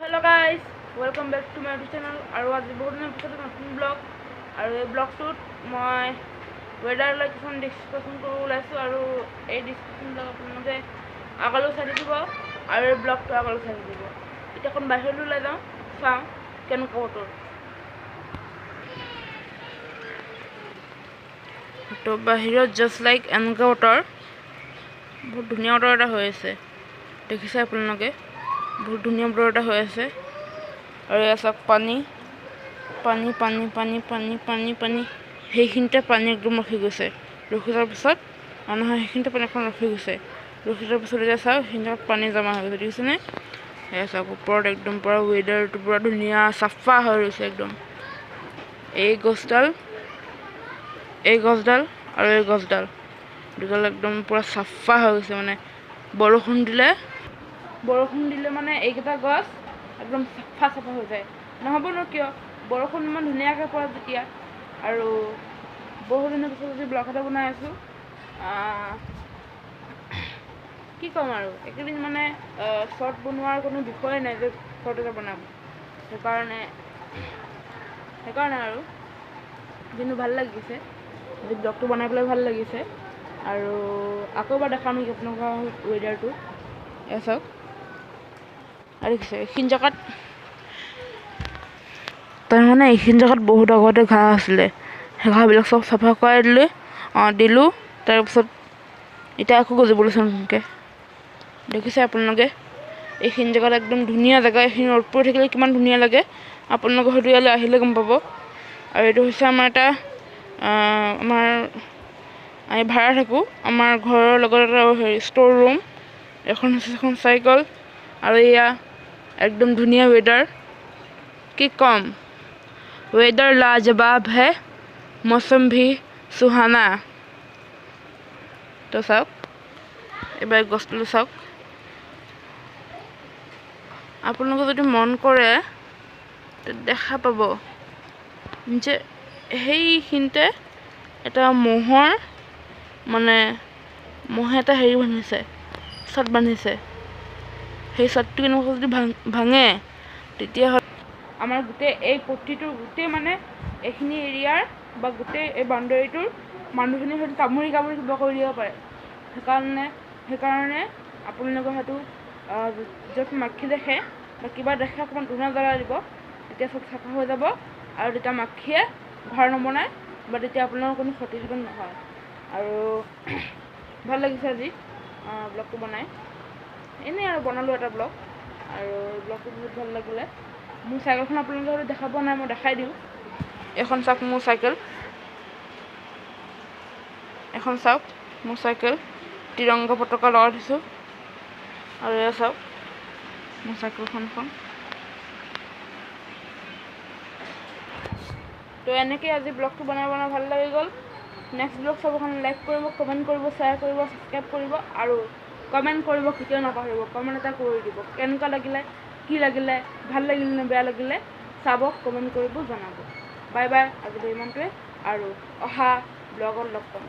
Hello guys, welcome back to my YouTube channel. আৰু আজি বহুত দিনৰ পিছত নতুন ব্লগ আৰু এই ব্লগটোত মই ৱেডাৰ লোকেশ্যন ডিছকাশ্যন কৰিব ওলাইছোঁ আৰু এই ডিছকাশ্যনবিলাক আপোনালোকে আগলৈ চাই থাকিব আৰু এই ব্লগটো আগলৈ চাই থাকিব। এতিয়া অকণ বাহিৰলৈ ওলাই যাওঁ, চাওঁ কেনেকুৱা বতৰ। তো বাহিৰত জাষ্ট লাইক এনেকুৱা বতৰ, বহুত ধুনীয়া বতৰ এটা হৈ আছে, দেখিছে আপোনালোকে। বহুত ধুনীয়া বতৰ এটা হৈ আছে আৰু এয়া চাওক পানী পানী পানী পানী পানী পানী পানী সেইখিনিতে পানী একদম ৰখি গৈছে। ৰখি যোৱাৰ পিছত নহয়, সেইখিনিতে পানী এখন ৰখি গৈছে। ৰখি যোৱাৰ পিছত এতিয়া চাওক সেইখিনিতে পানী জমা হৈ গৈছে, দেখিছেনে? এয়া চাওক ওপৰত একদম পূৰা ৱেডাৰটো পূৰা ধুনীয়া চাফা হৈ গৈছে একদম। এই গছডাল আৰু এই গছডাল দুডাল একদম পূৰা চাফা হৈ গৈছে। মানে বৰষুণ দিলে মানে এইকেইটা গছ একদম চাফা হৈ যায়। নহ'বনো কিয়, বৰষুণ ইমান ধুনীয়াকৈ পৰে যেতিয়া। আৰু বহুত দিনৰ পিছত যদি ব্লগ এটা বনাই আছোঁ, কি ক'ম আৰু এইকেইদিন মানে শ্বৰ্ট বনোৱাৰ কোনো বিষয়ে নাই যে শ্বৰ্ট এটা বনাম। সেইকাৰণে আৰু কিন্তু ভাল লাগিছে যে ব্লগটো বনাই পেলাই ভাল লাগিছে। আৰু আকৌ এবাৰ দেখাম নেকি আপোনালোকৰ ৱেডাৰটো। এয়া চাওক আৰু দেখিছে এইখিনি জেগাত, তাৰমানে এইখিনি জেগাত বহুত আগতে ঘাঁহ আছিলে, সেই ঘাঁহবিলাক চব চাফা কৰাই দিলোঁ। তাৰপিছত এতিয়া আকৌ গজিব লৈছে নতুনকৈ, দেখিছে আপোনালোকে। এইখিনি জেগাত একদম ধুনীয়া জেগা, এইখিনি ৰ'দ পৰি থাকিলে কিমান ধুনীয়া লাগে, আপোনালোকে হয়তো ইয়ালৈ আহিলে গম পাব। আৰু এইটো হৈছে আমাৰ আমি ভাড়া থাকোঁ, আমাৰ ঘৰৰ লগত এটা ষ্ট'ৰ ৰুম। এখন হৈছে এখন চাইকেল আৰু এয়া একদম ধুনীয়া ৱেডাৰ, কি ক'ম। वेदर लाजवाब है, मौसम भी सुहाना। তো চাওক এবাৰ গছটো চাওক। আপোনালোকে যদি মন কৰে দেখা পাব যে সেইখিনিতে এটা ম'হে এটা হেৰি বান্ধিছে, চাট বান্ধিছে। সেই চাটটো কেনেকুৱা যদি ভাঙে তেতিয়াহ'লে আমাৰ গোটেই এই পট্টিটোৰ গোটেই মানে এইখিনি এৰিয়াৰ বা গোটেই এই বাউণ্ডেৰীটোৰ মানুহখিনি হয়তো কামুৰি কিবা কৰি দিব পাৰে। সেইকাৰণে আপোনালোকে হয়তো য'ত মাখি দেখে বা কিবা দেখে অকণমান ধূনা জ্বলাই দিব, তেতিয়া চব চাফা হৈ যাব আৰু তেতিয়া মাখিয়ে ঘৰ নবনায় বা তেতিয়া আপোনালোকৰ কোনো ক্ষতিসাধন নহয়। আৰু ভাল লাগিছে আজি ব্লগটো বনাই, এনেই আৰু বনালোঁ এটা ব্লগ। আৰু ব্লগটো বহুত ভাল লাগিলে। মোৰ চাইকেলখন আপোনালোকে হয়তো দেখা পোৱা নাই, মই দেখাই দিওঁ। এখন চাওক মোৰ চাইকেল, তিৰংগা পতাকা লগাই দিছোঁ। আৰু এয়া চাওক মোৰ চাইকেলখন। তো এনেকৈ আজি ব্লগটো বনাই ভাল লাগি গ'ল। নেক্সট ব্লগ চাবৰ কাৰণে লাইক কৰিব, কমেণ্ট কৰিব, শ্বেয়াৰ কৰিব, ছাবস্ক্ৰাইব কৰিব আৰু কমেণ্ট কৰিব কেতিয়াও নাপাহৰিব। কমেণ্ট এটা কৰি দিব, কেনেকুৱা লাগিলে, কি লাগিলে, ভাল লাগিলে নে বেয়া লাগিলে চাব, কমেণ্ট কৰিব, জনাব। বাই বাই, আজিলৈ ইমানটোৱে আৰু অহা ব্লগত লগ পাম।